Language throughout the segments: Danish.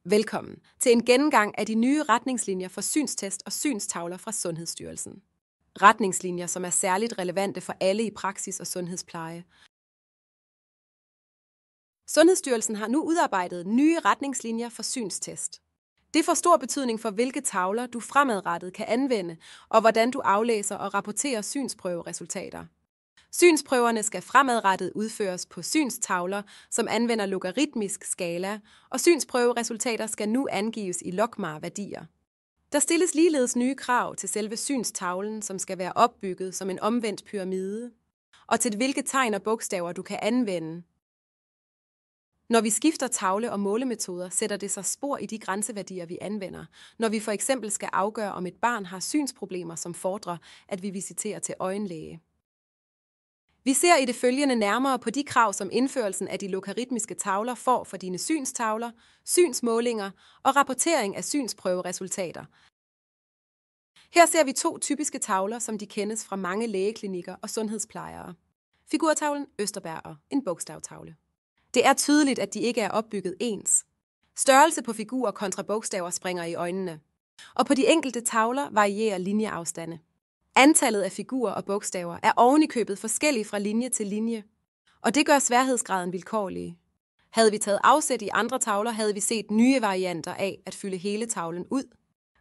Velkommen til en gennemgang af de nye retningslinjer for synstest og synstavler fra Sundhedsstyrelsen. Retningslinjer, som er særligt relevante for alle i praksis og sundhedspleje. Sundhedsstyrelsen har nu udarbejdet nye retningslinjer for synstest. Det får stor betydning for, hvilke tavler du fremadrettet kan anvende, og hvordan du aflæser og rapporterer synsprøveresultater. Synsprøverne skal fremadrettet udføres på synstavler, som anvender logaritmisk skala, og synsprøveresultater skal nu angives i logmar-værdier. Der stilles ligeledes nye krav til selve synstavlen, som skal være opbygget som en omvendt pyramide, og til hvilke tegn og bogstaver du kan anvende. Når vi skifter tavle- og målemetoder, sætter det sig spor i de grænseværdier, vi anvender, når vi for eksempel skal afgøre, om et barn har synsproblemer, som fordrer, at vi visiterer til øjenlæge. Vi ser i det følgende nærmere på de krav, som indførelsen af de logaritmiske tavler får for dine synstavler, synsmålinger og rapportering af synsprøveresultater. Her ser vi to typiske tavler, som de kendes fra mange lægeklinikker og sundhedsplejere. Figurtavlen Østerberg og en bogstavtavle. Det er tydeligt, at de ikke er opbygget ens. Størrelse på figurer kontra bogstaver springer i øjnene. Og på de enkelte tavler varierer linjeafstande. Antallet af figurer og bogstaver er ovenikøbet forskellige fra linje til linje, og det gør sværhedsgraden vilkårlig. Havde vi taget afsæt i andre tavler, havde vi set nye varianter af at fylde hele tavlen ud.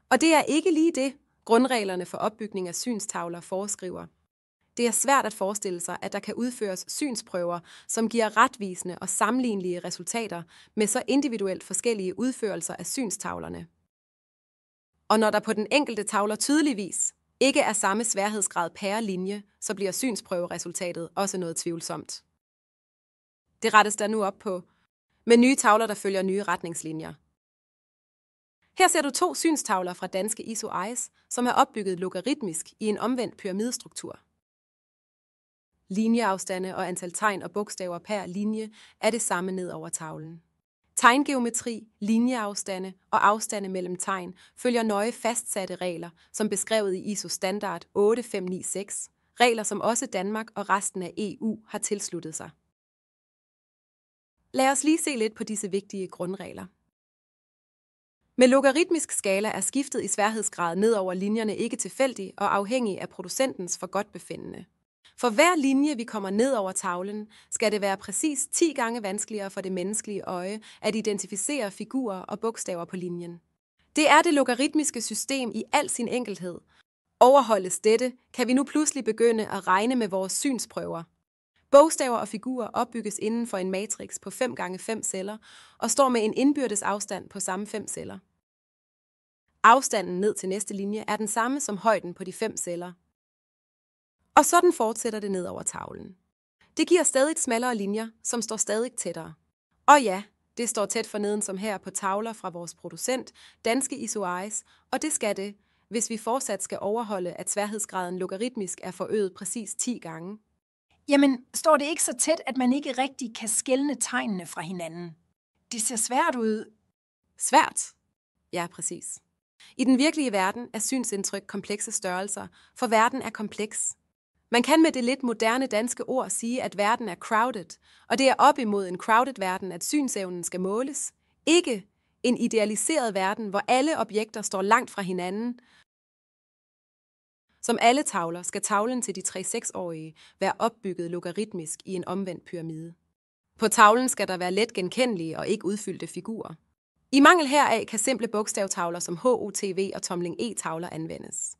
Og det er ikke lige det, grundreglerne for opbygning af synstavler foreskriver. Det er svært at forestille sig, at der kan udføres synsprøver, som giver retvisende og sammenlignelige resultater med så individuelt forskellige udførelser af synstavlerne. Og når der på den enkelte tavler tydeligvis ikke er samme sværhedsgrad per linje, så bliver synsprøveresultatet også noget tvivlsomt. Det rettes der nu op på, med nye tavler, der følger nye retningslinjer. Her ser du to synstavler fra danske ISO-EIS, som er opbygget logaritmisk i en omvendt pyramidestruktur. Linjeafstande og antal tegn og bogstaver per linje er det samme ned over tavlen. Tegngeometri, linjeafstande og afstande mellem tegn følger nøje fastsatte regler, som beskrevet i ISO standard 8596, regler som også Danmark og resten af EU har tilsluttet sig. Lad os lige se lidt på disse vigtige grundregler. Med logaritmisk skala er skiftet i sværhedsgrad ned over linjerne ikke tilfældig og afhængig af producentens forgodtbefindende. For hver linje, vi kommer ned over tavlen, skal det være præcis 10 gange vanskeligere for det menneskelige øje at identificere figurer og bogstaver på linjen. Det er det logaritmiske system i al sin enkelhed. Overholdes dette, kan vi nu pludselig begynde at regne med vores synsprøver. Bogstaver og figurer opbygges inden for en matrix på 5 gange 5 celler og står med en indbyrdes afstand på samme 5 celler. Afstanden ned til næste linje er den samme som højden på de 5 celler. Og sådan fortsætter det ned over tavlen. Det giver stadig smallere linjer, som står stadig tættere. Og ja, det står tæt forneden som her på tavler fra vores producent, danske ISO-EIS, og det skal det, hvis vi fortsat skal overholde, at sværhedsgraden logaritmisk er forøget præcis 10 gange. Jamen, står det ikke så tæt, at man ikke rigtig kan skelne tegnene fra hinanden? Det ser svært ud. Svært? Ja, præcis. I den virkelige verden er synsindtryk komplekse størrelser, for verden er kompleks. Man kan med det lidt moderne danske ord sige, at verden er crowded, og det er op imod en crowded verden, at synsevnen skal måles. Ikke en idealiseret verden, hvor alle objekter står langt fra hinanden. Som alle tavler skal tavlen til de 3-6-årige være opbygget logaritmisk i en omvendt pyramide. På tavlen skal der være let genkendelige og ikke udfyldte figurer. I mangel heraf kan simple bogstavtavler som HOTV og Tomling E-tavler anvendes.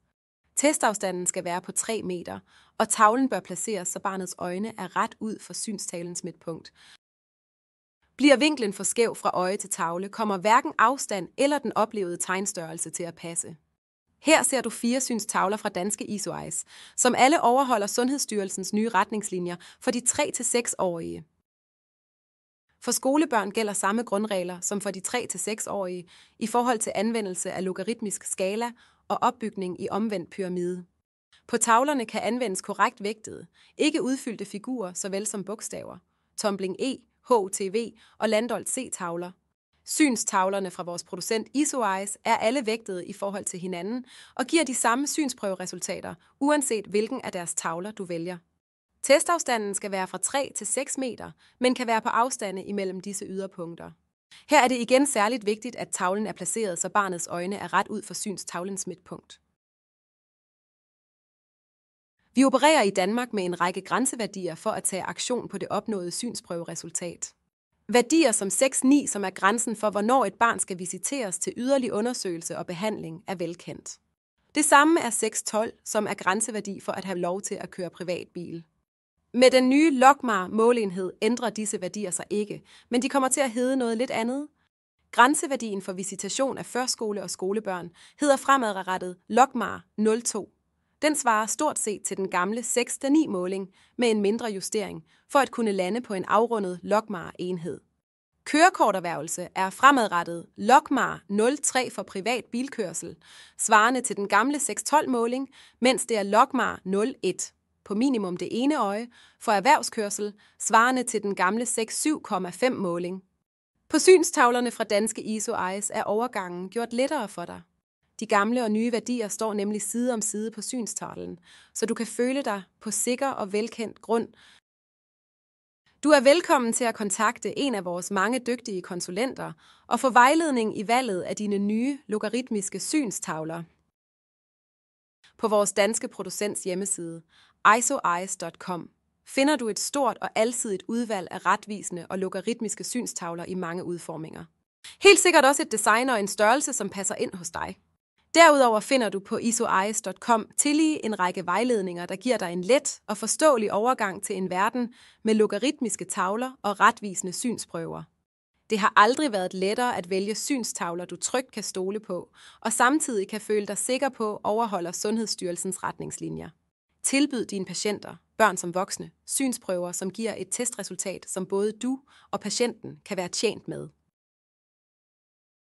Testafstanden skal være på 3 meter, og tavlen bør placeres, så barnets øjne er ret ud for synstavlens midtpunkt. Bliver vinklen for skæv fra øje til tavle, kommer hverken afstand eller den oplevede tegnstørrelse til at passe. Her ser du 4 synstavler fra danske ISO-EIS, som alle overholder Sundhedsstyrelsens nye retningslinjer for de 3-6-årige. For skolebørn gælder samme grundregler som for de 3-6-årige i forhold til anvendelse af logaritmisk skala og opbygning i omvendt pyramide. På tavlerne kan anvendes korrekt vægtede, ikke udfyldte figurer såvel som bogstaver, Tomling E, HTV og Landolt C-tavler. Synstavlerne fra vores producent ISO-EIS er alle vægtede i forhold til hinanden og giver de samme synsprøveresultater, uanset hvilken af deres tavler du vælger. Testafstanden skal være fra 3 til 6 meter, men kan være på afstande imellem disse yderpunkter. Her er det igen særligt vigtigt, at tavlen er placeret, så barnets øjne er ret ud for synstavlens midtpunkt. Vi opererer i Danmark med en række grænseværdier for at tage aktion på det opnåede synsprøveresultat. Værdier som 6-9, som er grænsen for, hvornår et barn skal visiteres til yderligere undersøgelse og behandling, er velkendt. Det samme er 6-12, som er grænseværdi for at have lov til at køre privatbil. Med den nye LogMAR-måleenhed ændrer disse værdier sig ikke, men de kommer til at hedde noget lidt andet. Grænseværdien for visitation af førskole- og skolebørn hedder fremadrettet LogMAR 02. Den svarer stort set til den gamle 6-9-måling med en mindre justering, for at kunne lande på en afrundet LogMAR-enhed. Kørekorterhvervelse er fremadrettet LogMAR 03 for privat bilkørsel, svarende til den gamle 6-12-måling, mens det er LogMAR 01 på minimum det ene øje for erhvervskørsel, svarende til den gamle 6-7,5-måling. På synstavlerne fra danske ISO-EIS er overgangen gjort lettere for dig. De gamle og nye værdier står nemlig side om side på synstavlen, så du kan føle dig på sikker og velkendt grund. Du er velkommen til at kontakte en af vores mange dygtige konsulenter og få vejledning i valget af dine nye logaritmiske synstavler. På vores danske producents hjemmeside, isoeis.com, finder du et stort og alsidigt udvalg af retvisende og logaritmiske synstavler i mange udforminger. Helt sikkert også et design og en størrelse, som passer ind hos dig. Derudover finder du på isoeis.com tillige en række vejledninger, der giver dig en let og forståelig overgang til en verden med logaritmiske tavler og retvisende synsprøver. Det har aldrig været lettere at vælge synstavler, du trygt kan stole på, og samtidig kan føle dig sikker på overholder Sundhedsstyrelsens retningslinjer. Tilbyd dine patienter, børn som voksne, synsprøver, som giver et testresultat, som både du og patienten kan være tjent med.